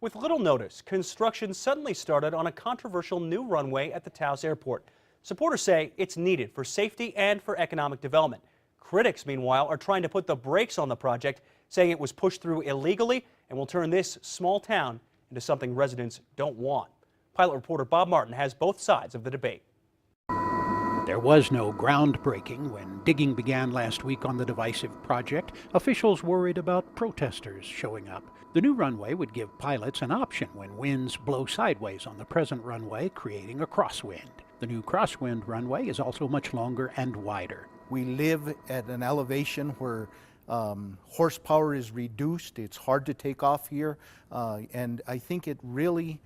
With little notice, construction suddenly started on a controversial new runway at the Taos airport. Supporters say it's needed for safety and for economic development. Critics, meanwhile, are trying to put the brakes on the project, saying it was pushed through illegally and will turn this small town into something residents don't want. Pilot reporter Bob Martin has both sides of the debate. There was no groundbreaking when digging began last week on the divisive project. Officials worried about protesters showing up. The new runway would give pilots an option when winds blow sideways on the present runway, creating a crosswind. The new crosswind runway is also much longer and wider. We live at an elevation where horsepower is reduced. It's hard to take off here, and I think it really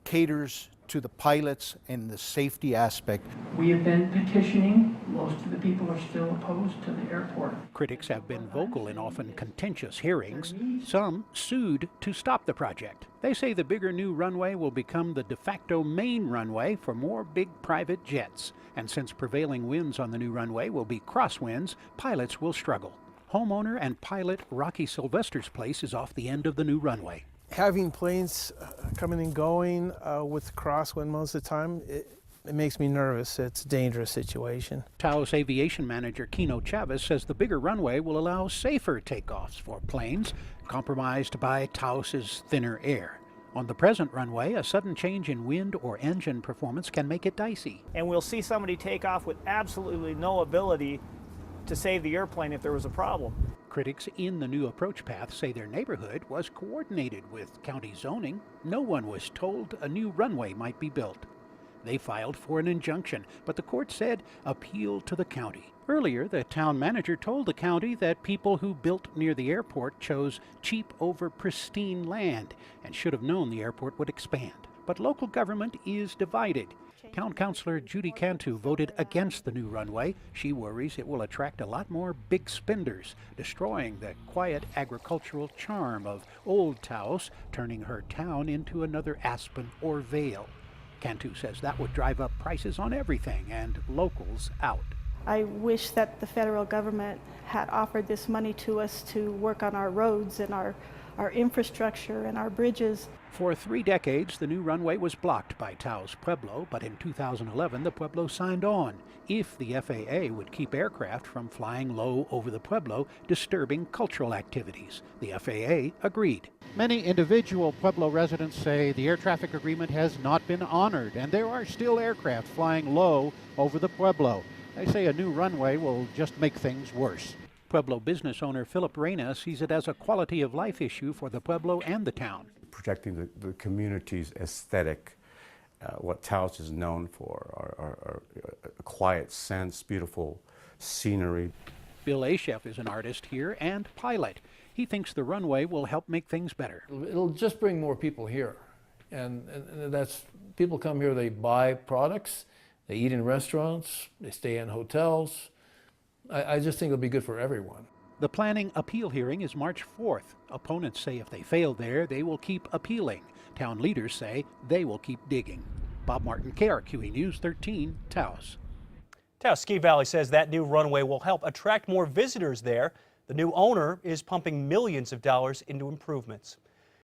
caters to the pilots and the safety aspect. We have been petitioning. Most of the people are still opposed to the airport. Critics have been vocal in often contentious hearings. Some sued to stop the project. They say the bigger new runway will become the de facto main runway for more big private jets. And since prevailing winds on the new runway will be crosswinds, pilots will struggle. Homeowner and pilot Rocky Sylvester's place is off the end of the new runway. Having planes coming and going with crosswind most of the time, it makes me nervous. It's a dangerous situation. Taos aviation manager Kino Chavez says the bigger runway will allow safer takeoffs for planes compromised by Taos's thinner air. On the present runway, a sudden change in wind or engine performance can make it dicey. And we'll see somebody take off with absolutely no ability to save the airplane if there was a problem. Critics in the new approach path say their neighborhood was coordinated with county zoning. No one was told a new runway might be built. They filed for an injunction, but the court said appeal to the county. Earlier, the town manager told the county that people who built near the airport chose cheap over pristine land and should have known the airport would expand. But local government is divided. Town Councilor Judy Cantu voted against the new runway. She worries it will attract a lot more big spenders, destroying the quiet agricultural charm of Old Taos, turning her town into another Aspen or Vail. Cantu says that would drive up prices on everything and locals out. I wish that the federal government had offered this money to us to work on our roads and our infrastructure and our bridges. For 3 decades, the new runway was blocked by Taos Pueblo, but in 2011, the Pueblo signed on if the FAA would keep aircraft from flying low over the Pueblo, disturbing cultural activities. The FAA agreed. Many individual Pueblo residents say the air traffic agreement has not been honored, and there are still aircraft flying low over the Pueblo. They say a new runway will just make things worse. Pueblo business owner Philip Reyna sees it as a quality of life issue for the Pueblo and the town. Protecting the community's aesthetic, what Taos is known for, are a quiet sense, beautiful scenery. Bill Ashef is an artist here and pilot. He thinks the runway will help make things better. It'll just bring more people here. And that's, people come here, they buy products, they eat in restaurants, they stay in hotels. I just think it'll be good for everyone. The planning appeal hearing is March 4th. Opponents say if they fail there, they will keep appealing. Town leaders say they will keep digging. Bob Martin, KRQE News 13, Taos. Taos Ski Valley says that new runway will help attract more visitors there. The new owner is pumping millions of dollars into improvements.